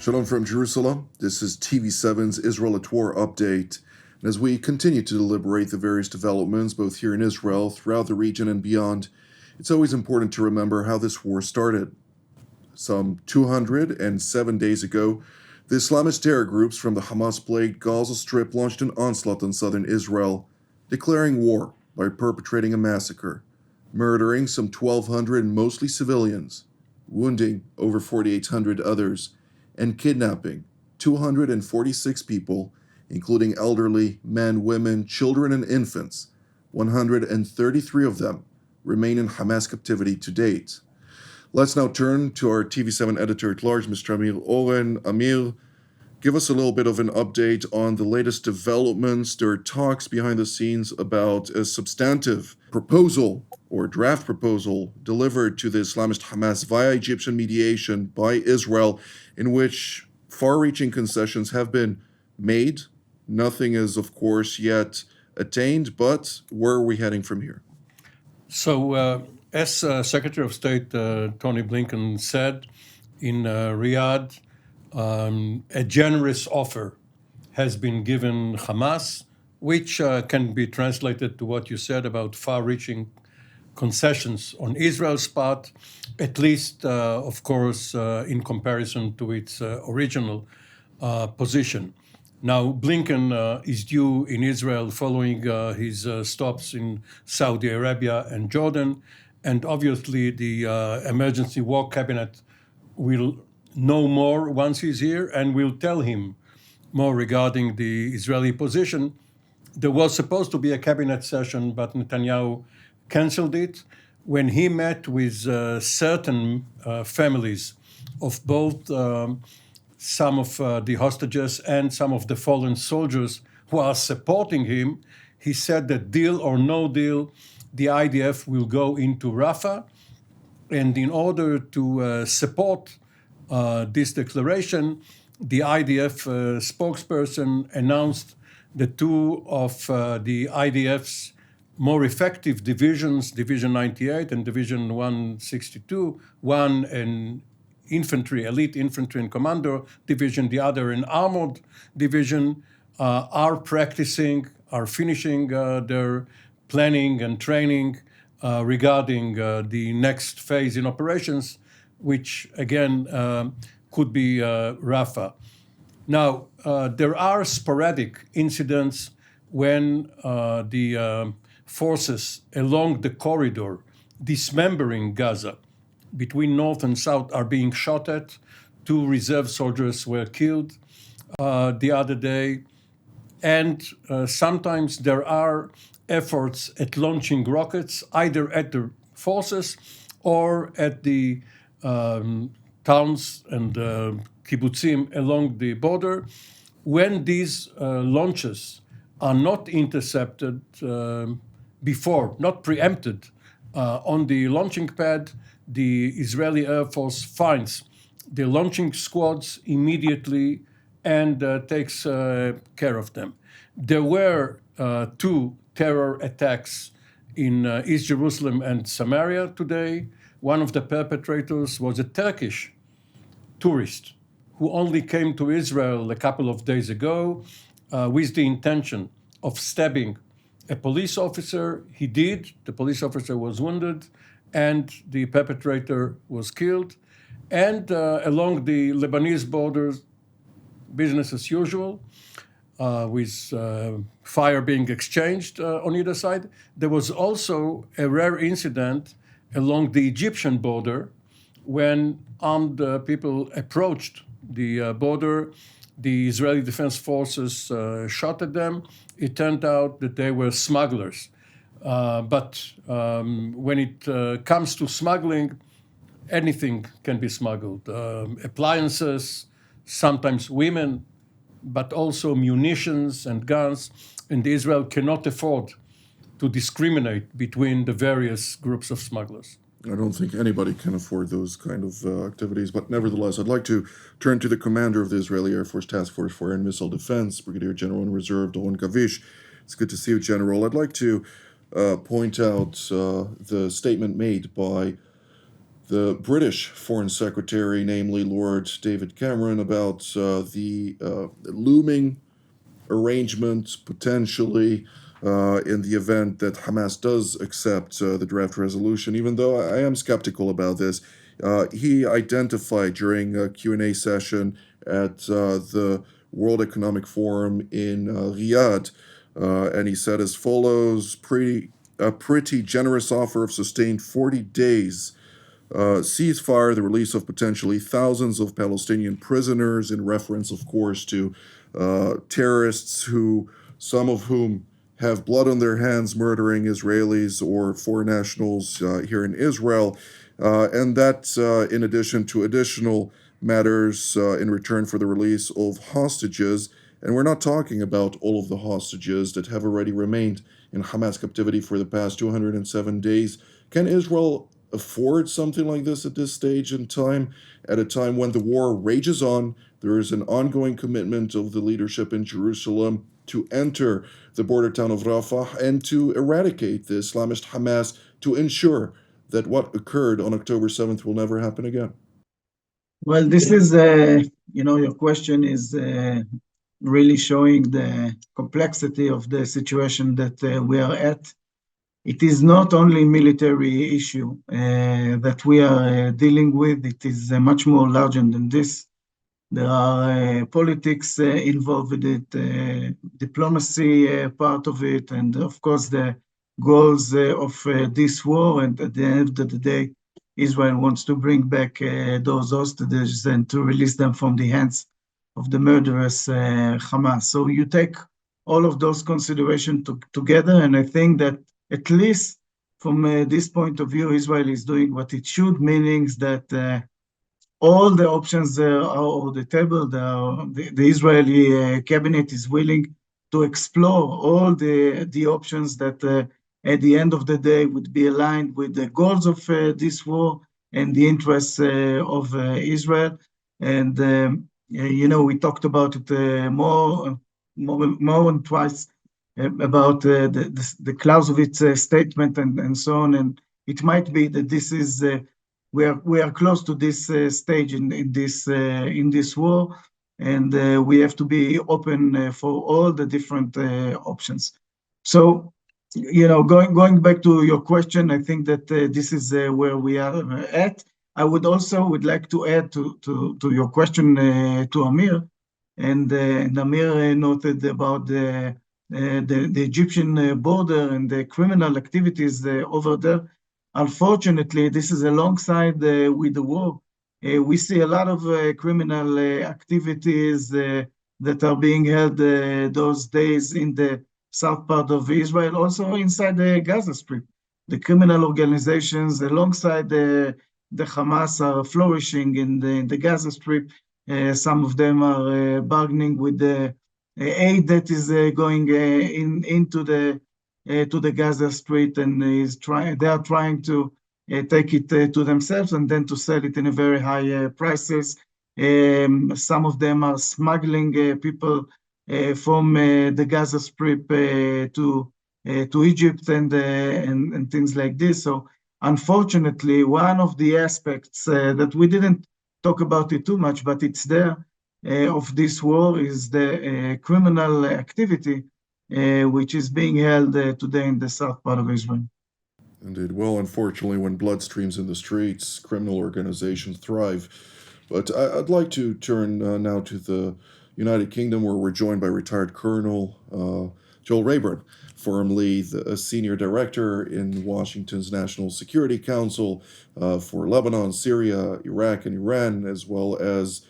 Shalom from Jerusalem. This is TV7's Israel at War update. And as we continue to deliberate the various developments, both here in Israel, throughout the region, and beyond, it's always important to remember how this war started. Some 207 days ago, the Islamist terror groups from the Hamas-plagued Gaza Strip launched an onslaught on southern Israel, declaring war by perpetrating a massacre, murdering some 1,200 mostly civilians, wounding over 4,800 others, and kidnapping 246 people, including elderly, men, women, children, and infants. 133 of them remain in Hamas captivity to date. Let's now turn to our TV7 editor-at-large, Mr. Amir Oren. Amir, give us a little bit of an update on the latest developments. There are talks behind the scenes about a substantive proposal or draft proposal delivered to the Islamist Hamas via Egyptian mediation by Israel, in which far-reaching concessions have been made. Nothing is, of course, yet attained, but where are we heading from here? So, as Secretary of State Tony Blinken said in Riyadh, a generous offer has been given Hamas, which can be translated to what you said about far-reaching concessions on Israel's part, at least, of course, in comparison to its original position. Now, Blinken is due in Israel following his stops in Saudi Arabia and Jordan, and obviously the Emergency War Cabinet will know more once he's here and will tell him more regarding the Israeli position. There was supposed to be a cabinet session, but Netanyahu canceled it. When he met with certain families of both some of the hostages and some of the fallen soldiers who are supporting him, he said that deal or no deal, the IDF will go into Rafah. And in order to support this declaration, the IDF spokesperson announced that two of the IDF's more effective divisions, Division 98 and Division 162, one an infantry, elite infantry and commando division, the other an armored division, are finishing their planning and training regarding the next phase in operations, which again could be Rafah. Now, there are sporadic incidents when the forces along the corridor dismembering Gaza between north and south are being shot at. 2 reserve soldiers were killed the other day. And sometimes there are efforts at launching rockets either at the forces or at the towns and kibbutzim along the border. When these launches are not intercepted before, not preempted on the launching pad, the Israeli Air Force finds the launching squads immediately and takes care of them. There were 2 terror attacks in East Jerusalem and Samaria today. One of the perpetrators was a Turkish tourist who only came to Israel a couple of days ago with the intention of stabbing a police officer. He did. The police officer was wounded, and the perpetrator was killed. And along the Lebanese borders, business as usual, with fire being exchanged on either side. There was also a rare incident along the Egyptian border when armed people approached the border. The Israeli Defense Forces shot at them. It turned out that they were smugglers. But when it comes to smuggling, anything can be smuggled. Appliances, sometimes women, but also munitions and guns. And Israel cannot afford to discriminate between the various groups of smugglers. I don't think anybody can afford those kind of activities, but nevertheless, I'd like to turn to the commander of the Israeli Air Force Task Force for Air and Missile Defense, Brigadier General in Reserve Doron Gavish. It's good to see you, General. I'd like to point out the statement made by the British Foreign Secretary, namely Lord David Cameron, about the looming arrangement potentially in the event that Hamas does accept the draft resolution, even though I am skeptical about this. He identified during a Q&A session at the World Economic Forum in Riyadh, and he said as follows, a pretty generous offer of sustained 40 days ceasefire, the release of potentially thousands of Palestinian prisoners, in reference, of course, to terrorists some of whom have blood on their hands murdering Israelis or foreign nationals here in Israel, and that in addition to additional matters in return for the release of hostages. And we're not talking about all of the hostages that have already remained in Hamas captivity for the past 207 days. Can Israel afford something like this at this stage in time, at a time when the war rages on? There is an ongoing commitment of the leadership in Jerusalem to enter the border town of Rafah and to eradicate the Islamist Hamas, to ensure that what occurred on October 7th will never happen again. Well, this is, your question is really showing the complexity of the situation that we are at. It is not only military issue that we are dealing with. It is much more larger than this. There are politics involved with it, diplomacy part of it, and of course the goals of this war. And at the end of the day, Israel wants to bring back those hostages and to release them from the hands of the murderous Hamas. So you take all of those considerations together, and I think that at least from this point of view, Israel is doing what it should, meaning that all the options are on the table. The Israeli cabinet is willing to explore all the options that at the end of the day would be aligned with the goals of this war and the interests of Israel. And, we talked about it more than twice about the Clausewitz statement and so on. And it might be that this is we are close to this stage in this war, and we have to be open for all the different options. So, going back to your question, I think that this is where we are at. I would like to add to your question to Amir, and Amir noted about the Egyptian border and the criminal activities over there. Unfortunately, this is alongside with the war. We see a lot of criminal activities that are being held those days in the south part of Israel, also inside the Gaza Strip. The criminal organizations alongside the Hamas are flourishing in the Gaza Strip. Some of them are bargaining with the aid that is going into the Gaza Strip, and they are trying to take it to themselves and then to sell it in a very high prices. Some of them are smuggling people from the Gaza Strip to Egypt and things like this. So unfortunately, one of the aspects that we didn't talk about it too much, but it's there, of this war is the criminal activity which is being held today in the south part of Israel. Indeed. Well, unfortunately, when blood streams in the streets, criminal organizations thrive. But I'd like to turn now to the United Kingdom, where we're joined by retired Colonel Joel Rayburn, formerly a senior director in Washington's National Security Council for Lebanon, Syria, Iraq, and Iran, as well as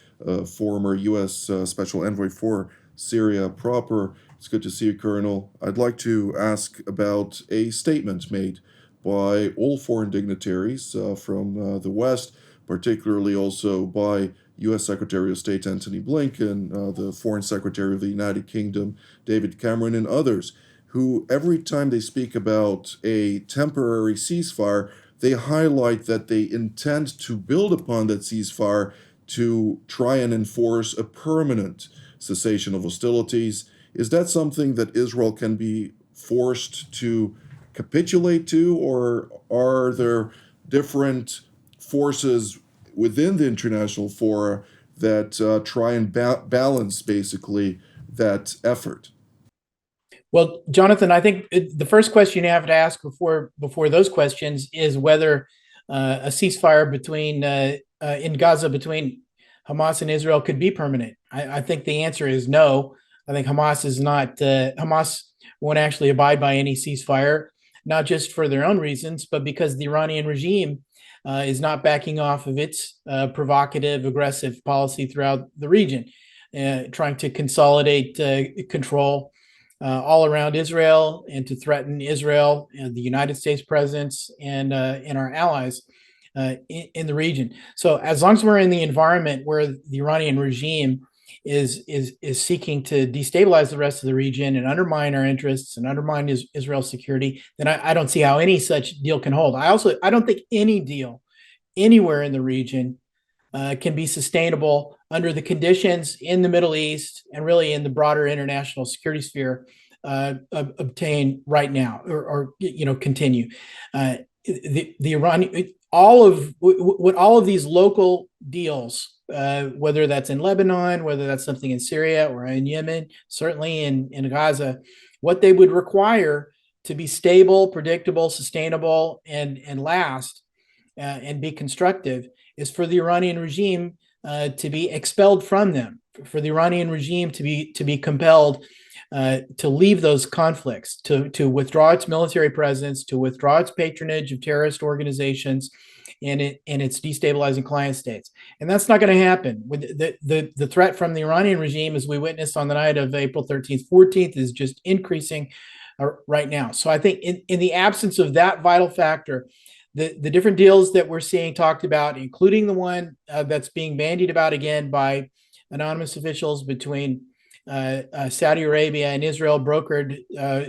former U.S. Special Envoy for Syria proper. It's good to see you, Colonel. I'd like to ask about a statement made by all foreign dignitaries from the West, particularly also by U.S. Secretary of State Antony Blinken, the Foreign Secretary of the United Kingdom, David Cameron, and others, who every time they speak about a temporary ceasefire, they highlight that they intend to build upon that ceasefire to try and enforce a permanent cessation of hostilities. Is that something that Israel can be forced to capitulate to, or are there different forces within the international fora that try and balance basically that effort? Well, Jonathan, I think the first question you have to ask before those questions is whether a ceasefire between in Gaza between Hamas and Israel could be permanent. I think the answer is no. I think Hamas won't actually abide by any ceasefire, not just for their own reasons, but because the Iranian regime is not backing off of its provocative, aggressive policy throughout the region, trying to consolidate control all around Israel and to threaten Israel and the United States presence and our allies in the region. So as long as we're in the environment where the Iranian regime is seeking to destabilize the rest of the region and undermine our interests and undermine Israel's security, then I don't see how any such deal can hold. I don't think any deal anywhere in the region can be sustainable under the conditions in the Middle East and really in the broader international security sphere obtain right now or continue. The Iranian all of these local deals, whether that's in Lebanon, whether that's something in Syria or in Yemen, certainly in Gaza, what they would require to be stable, predictable, sustainable, and last and be constructive is for the Iranian regime to be expelled from them, for the Iranian regime to be compelled to leave those conflicts, to withdraw its military presence, to withdraw its patronage of terrorist organizations and its destabilizing client states. And that's not going to happen. The threat from the Iranian regime, as we witnessed on the night of April 13th, 14th, is just increasing right now. So I think in the absence of that vital factor, the different deals that we're seeing talked about, including the one that's being bandied about again by anonymous officials between Saudi Arabia and Israel, brokered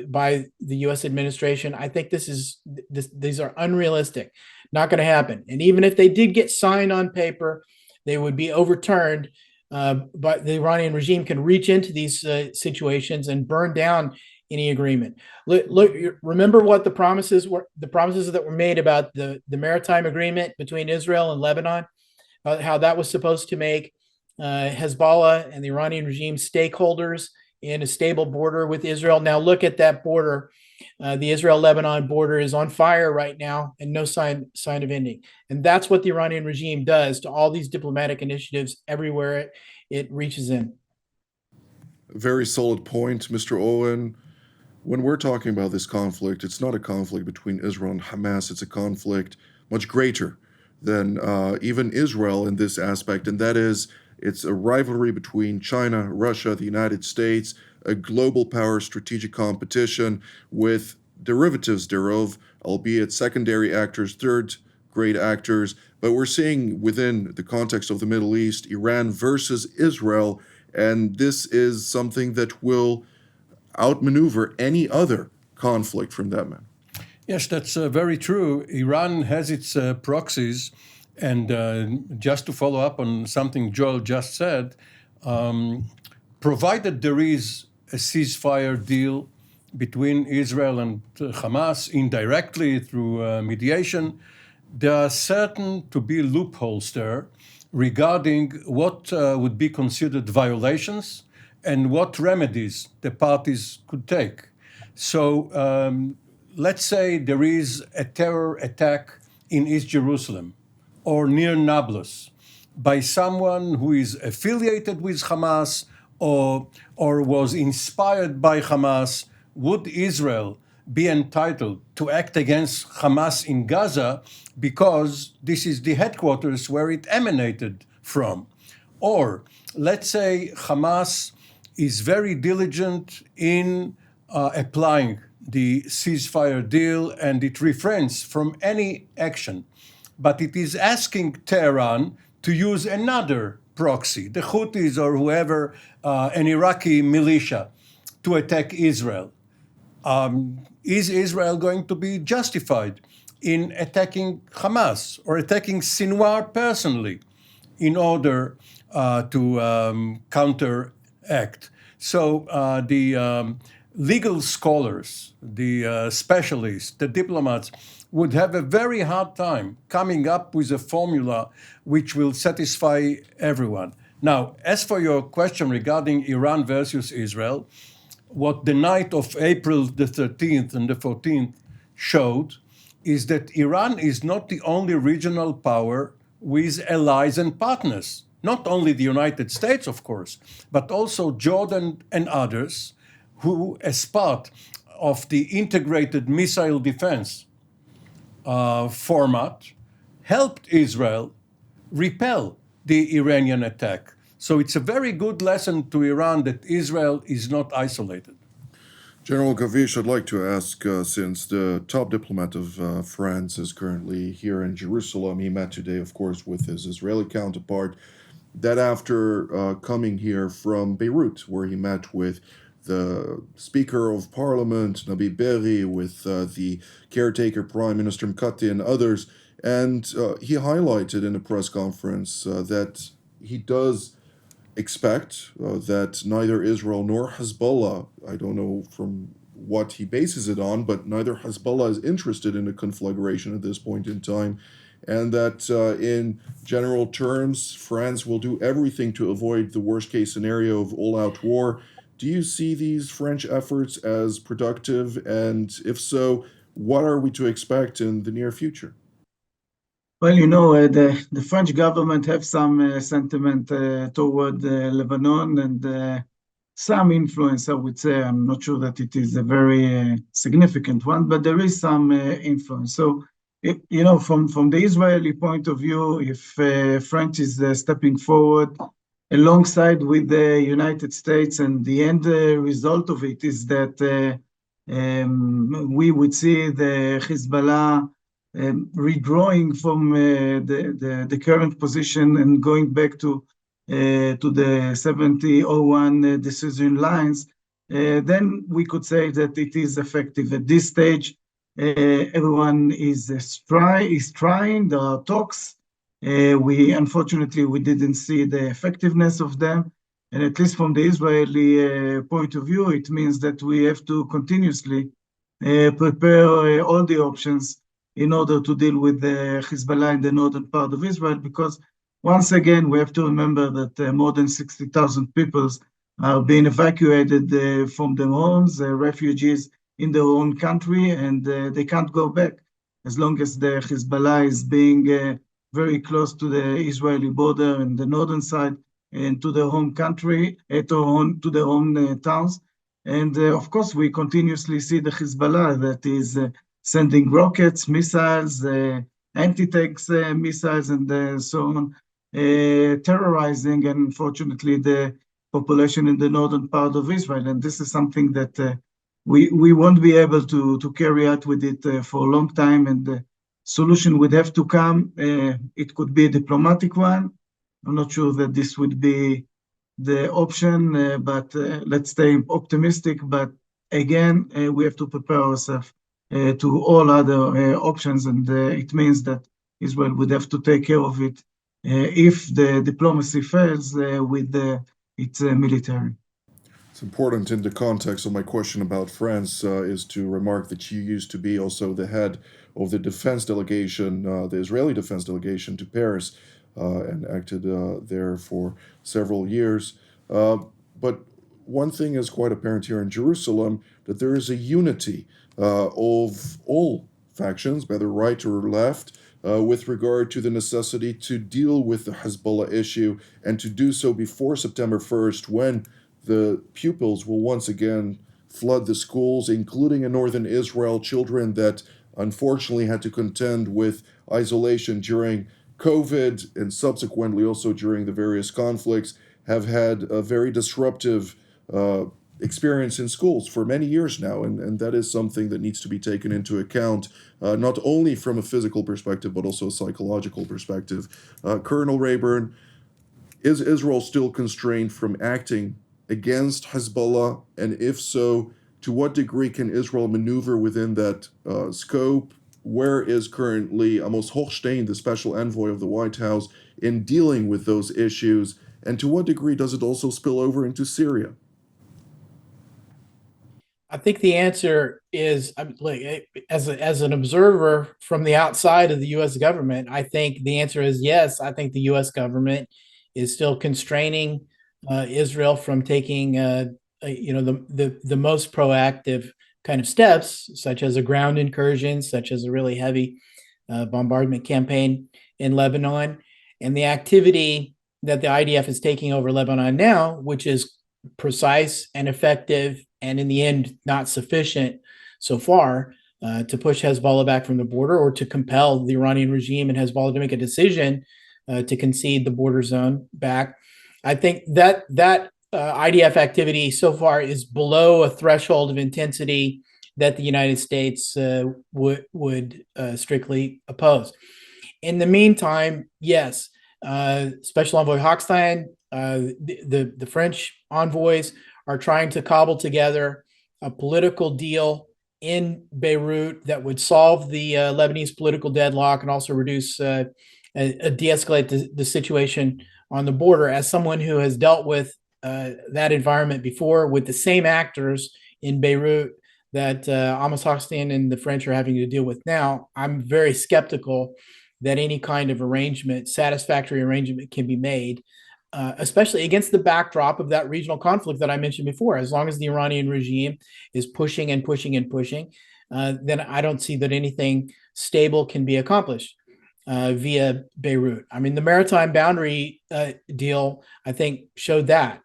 by the U.S. administration, I think these are unrealistic, not going to happen. And even if they did get signed on paper, they would be overturned. But the Iranian regime can reach into these situations and burn down any agreement. Look, remember what the promises that were made about the maritime agreement between Israel and Lebanon, how that was supposed to make Hezbollah and the Iranian regime stakeholders in a stable border with Israel. Now look at that border. The Israel-Lebanon border is on fire right now and no sign of ending. And that's what the Iranian regime does to all these diplomatic initiatives everywhere it reaches in. Very solid point, Mr. Owen. When we're talking about this conflict, it's not a conflict between Israel and Hamas. It's a conflict much greater than even Israel in this aspect, and that is it's a rivalry between China, Russia, the United States, a global power strategic competition with derivatives thereof, albeit secondary actors, third-grade actors. But we're seeing within the context of the Middle East, Iran versus Israel, and this is something that will outmaneuver any other conflict from that man. Yes, that's very true. Iran has its proxies. And just to follow up on something Joel just said, provided there is a ceasefire deal between Israel and Hamas indirectly through mediation, there are certain to be loopholes there regarding what would be considered violations and what remedies the parties could take. So let's say there is a terror attack in East Jerusalem or near Nablus by someone who is affiliated with Hamas or was inspired by Hamas. Would Israel be entitled to act against Hamas in Gaza because this is the headquarters where it emanated from? Or let's say Hamas is very diligent in applying the ceasefire deal and it refrains from any action, but it is asking Tehran to use another proxy, the Houthis or whoever, an Iraqi militia, to attack Israel. Is Israel going to be justified in attacking Hamas or attacking Sinwar personally in order to counteract? So the legal scholars, the specialists, the diplomats, would have a very hard time coming up with a formula which will satisfy everyone. Now, as for your question regarding Iran versus Israel, what the night of April the 13th and the 14th showed is that Iran is not the only regional power with allies and partners. Not only the United States, of course, but also Jordan and others who, as part of the integrated missile defense format, helped Israel repel the Iranian attack. So it's a very good lesson to Iran that Israel is not isolated. General Gavish, I'd like to ask, since the top diplomat of France is currently here in Jerusalem, he met today, of course, with his Israeli counterpart, that after coming here from Beirut, where he met with the Speaker of Parliament, Nabi Berri, with the caretaker Prime Minister Mkati and others, and he highlighted in a press conference that he does expect that neither Israel nor Hezbollah, I don't know from what he bases it on, but neither Hezbollah is interested in a conflagration at this point in time, and that in general terms, France will do everything to avoid the worst case scenario of all-out war. Do you see these French efforts as productive? And if so, what are we to expect in the near future? Well, the French government have some sentiment toward Lebanon and some influence, I would say. I'm not sure that it is a very significant one, but there is some influence. So, from the Israeli point of view, if France is stepping forward alongside with the United States, and the end result of it is that we would see the Hezbollah redrawing from the current position and going back to the 7001 decision lines, then we could say that it is effective. At this stage, everyone is trying. There are talks. Unfortunately, we didn't see the effectiveness of them. And at least from the Israeli point of view, it means that we have to continuously prepare all the options in order to deal with the Hezbollah in the northern part of Israel, because once again, we have to remember that more than 60,000 people are being evacuated from their homes, refugees in their own country, and they can't go back as long as the Hezbollah is being very close to the Israeli border and the northern side and to their home country, to their own towns. And of course, we continuously see the Hezbollah that is sending rockets, missiles, anti-tanks missiles, and so on, terrorizing, unfortunately, the population in the northern part of Israel. And this is something that we won't be able to carry out with it for a long time. And the solution would have to come. It could be a diplomatic one. I'm not sure that this would be the option, but let's stay optimistic. But again, we have to prepare ourselves to all other options, and it means that Israel would have to take care of it if the diplomacy fails with its military. It's important in the context of my question about France is to remark that you used to be also the head of the defense delegation, the Israeli defense delegation to Paris, and acted there for several years. But one thing is quite apparent here in Jerusalem, that there is a unity of all factions, whether right or left, with regard to the necessity to deal with the Hezbollah issue and to do so before September 1st, when the pupils will once again flood the schools, including in northern Israel, children that unfortunately had to contend with isolation during COVID and subsequently also during the various conflicts, have had a very disruptive experience in schools for many years now, and that is something that needs to be taken into account, not only from a physical perspective, but also a psychological perspective. Colonel Rayburn, is Israel still constrained from acting against Hezbollah? And if so, to what degree can Israel maneuver within that scope? Where is currently Amos Hochstein, the special envoy of the White House, in dealing with those issues? And to what degree does it also spill over into Syria? I think the answer is, as an observer from the outside of the U.S. government, I think the answer is yes. I think the U.S. government is still constraining Israel from taking, the most proactive kind of steps, such as a ground incursion, such as a really heavy bombardment campaign in Lebanon, and the activity that the IDF is taking over Lebanon now, which is precise and effective, and in the end, not sufficient so far to push Hezbollah back from the border or to compel the Iranian regime and Hezbollah to make a decision to concede the border zone back. I think that IDF activity so far is below a threshold of intensity that the United States would strictly oppose. In the meantime, yes, Special Envoy Hochstein, the French envoys are trying to cobble together a political deal in Beirut that would solve the Lebanese political deadlock and also reduce, de-escalate the situation on the border. As someone who has dealt with that environment before with the same actors in Beirut that Amos Hochstein and the French are having to deal with now, I'm very skeptical that any kind of arrangement, satisfactory arrangement, can be made, especially against the backdrop of that regional conflict that I mentioned before. As long as the Iranian regime is pushing and pushing and pushing, then I don't see that anything stable can be accomplished via Beirut. I mean, the maritime boundary deal, I think, showed that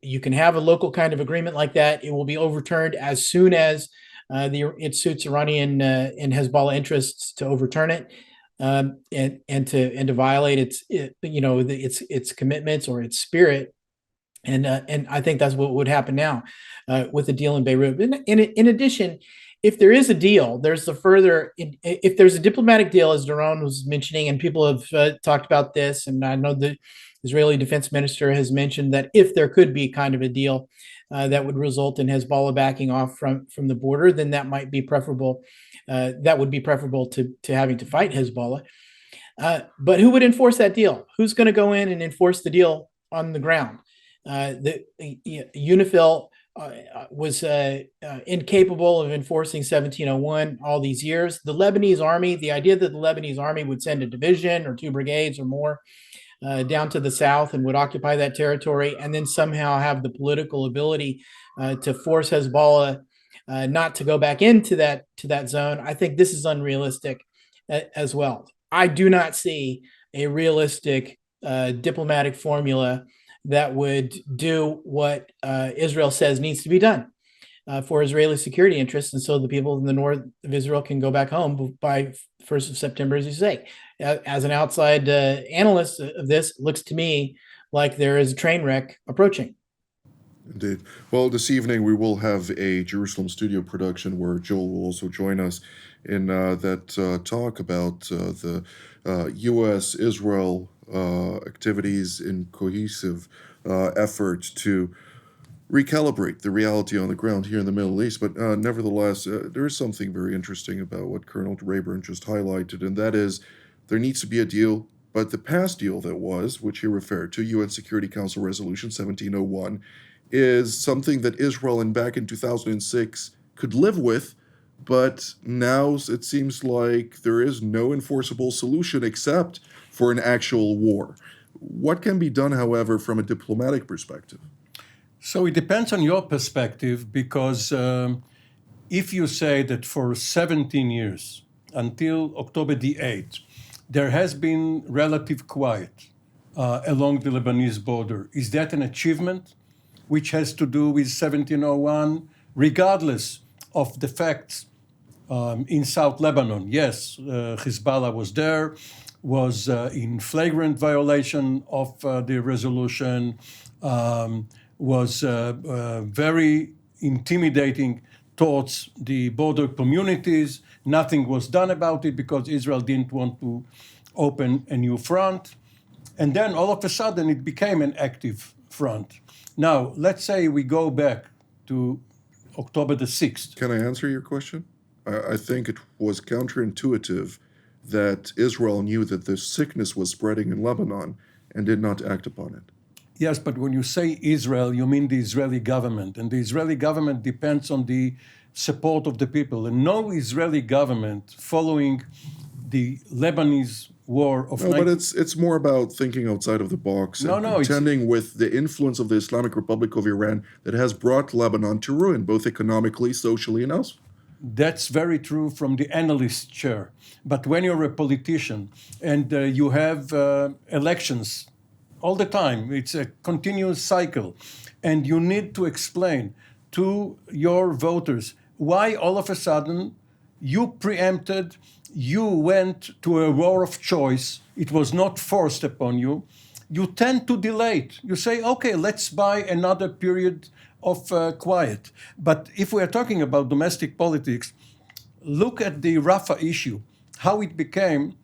you can have a local kind of agreement like that. It will be overturned as soon as it suits Iranian and Hezbollah interests to overturn it. And to violate its commitments or its spirit, and I think that's what would happen now with the deal in Beirut. In addition, if there is a deal, if there's a diplomatic deal, as Doron was mentioning, and people have talked about this, and I know the Israeli defense minister has mentioned that if there could be kind of a deal that would result in Hezbollah backing off from the border, then that might be preferable. That would be preferable to having to fight Hezbollah. But who would enforce that deal? Who's going to go in and enforce the deal on the ground? UNIFIL was incapable of enforcing 1701 all these years. The Lebanese army, the idea that the Lebanese army would send a division or 2 brigades or more down to the south and would occupy that territory and then somehow have the political ability to force Hezbollah not to go back into that zone, I think this is unrealistic as well. I do not see a realistic diplomatic formula that would do what Israel says needs to be done for Israeli security interests, and so the people in the north of Israel can go back home by 1st of September, as you say. As an outside analyst of this, it looks to me like there is a train wreck approaching. Indeed. Well, this evening we will have a Jerusalem studio production where Joel will also join us in that talk about the U.S.-Israel activities in cohesive effort to recalibrate the reality on the ground here in the Middle East. But nevertheless, there is something very interesting about what Colonel Rayburn just highlighted, and that is there needs to be a deal. But the past deal that was, which he referred to, UN Security Council Resolution 1701, is something that Israel back in 2006 could live with, but now it seems like there is no enforceable solution except for an actual war. What can be done, however, from a diplomatic perspective? So it depends on your perspective, because if you say that for 17 years, until October the 8th, there has been relative quiet along the Lebanese border, is that an achievement which has to do with 1701, regardless of the facts in South Lebanon? Yes, Hezbollah was there, was in flagrant violation of the resolution, was very intimidating towards the border communities. Nothing was done about it because Israel didn't want to open a new front. And then all of a sudden it became an active front. Now, let's say we go back to October the 6th. Can I answer your question? I think it was counterintuitive that Israel knew that this sickness was spreading in Lebanon and did not act upon it. Yes, but when you say Israel, you mean the Israeli government. And the Israeli government depends on the support of the people. And no Israeli government following the Lebanese war of... No, but it's more about thinking outside of the box and contending with the influence of the Islamic Republic of Iran that has brought Lebanon to ruin, both economically, socially, and elsewhere. That's very true from the analyst chair. But when you're a politician and you have elections all the time, it's a continuous cycle, and you need to explain to your voters why all of a sudden you preempted, you went to a war of choice, it was not forced upon you, you tend to delay it. You say, okay, let's buy another period of quiet. But if we are talking about domestic politics, look at the Rafah issue, how it became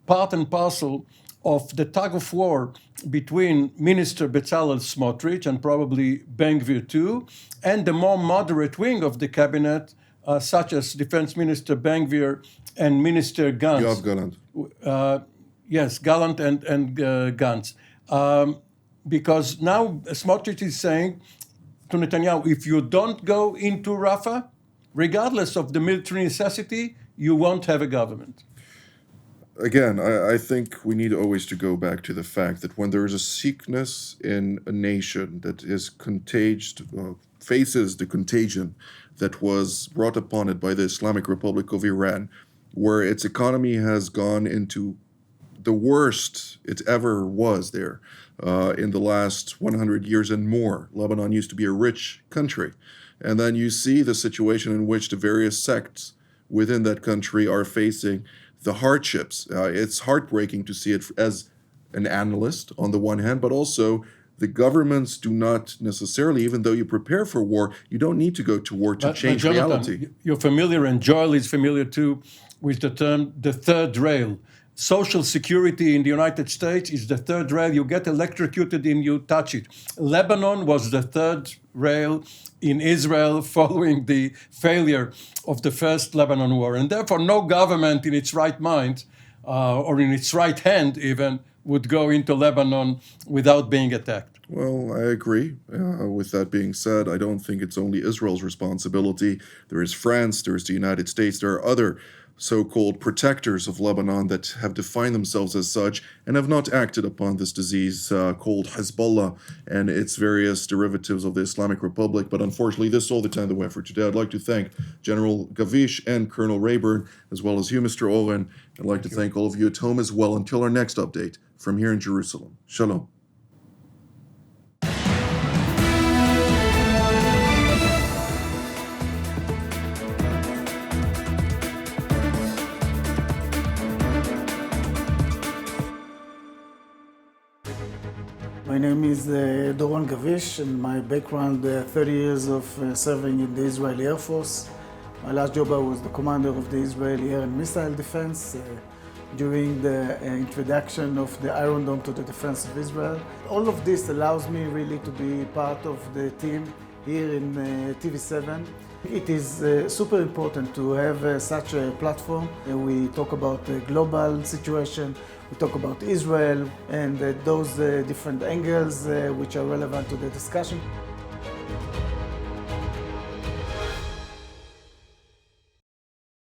part and parcel of the tug of war between Minister Bezalel Smotrich and probably Ben-Gvir too, and the more moderate wing of the cabinet, such as Defense Minister Ben-Gvir and Minister Gantz. Yoav Gallant. Yes, Gallant and Gantz. Because now Smotrich is saying to Netanyahu, if you don't go into Rafah, regardless of the military necessity, you won't have a government. Again, I think we need always to go back to the fact that when there is a sickness in a nation that is faces the contagion that was brought upon it by the Islamic Republic of Iran, where its economy has gone into the worst it ever was there in the last 100 years and more. Lebanon used to be a rich country. And then you see the situation in which the various sects within that country are facing the hardships. It's heartbreaking to see it as an analyst on the one hand, but also the governments do not necessarily, even though you prepare for war, you don't need to go to war to change Jonathan, reality. You're familiar, and Joel is familiar too, with the term the third rail. Social security in the United States is the third rail. You get electrocuted and you touch it. Lebanon was the third rail in Israel following the failure of the first Lebanon war. And therefore, no government in its right mind, or in its right hand even, would go into Lebanon without being attacked. Well, I agree. With that being said, I don't think it's only Israel's responsibility. There is France, there is the United States, there are other so-called protectors of Lebanon that have defined themselves as such and have not acted upon this disease called Hezbollah and its various derivatives of the Islamic Republic. But unfortunately, this is all the time that we have for today. I'd like to thank General Gavish and Colonel Rayburn, as well as you, Mr. Oren. I'd like to thank all of you at home as well. Until our next update from here in Jerusalem. Shalom. My name is Doron Gavish, and my background, 30 years of serving in the Israeli Air Force. My last job, I was the commander of the Israeli Air and Missile Defense during the introduction of the Iron Dome to the defense of Israel. All of this allows me really to be part of the team here in TV7. It is super important to have such a platform. We talk about the global situation, we talk about Israel and those different angles which are relevant to the discussion.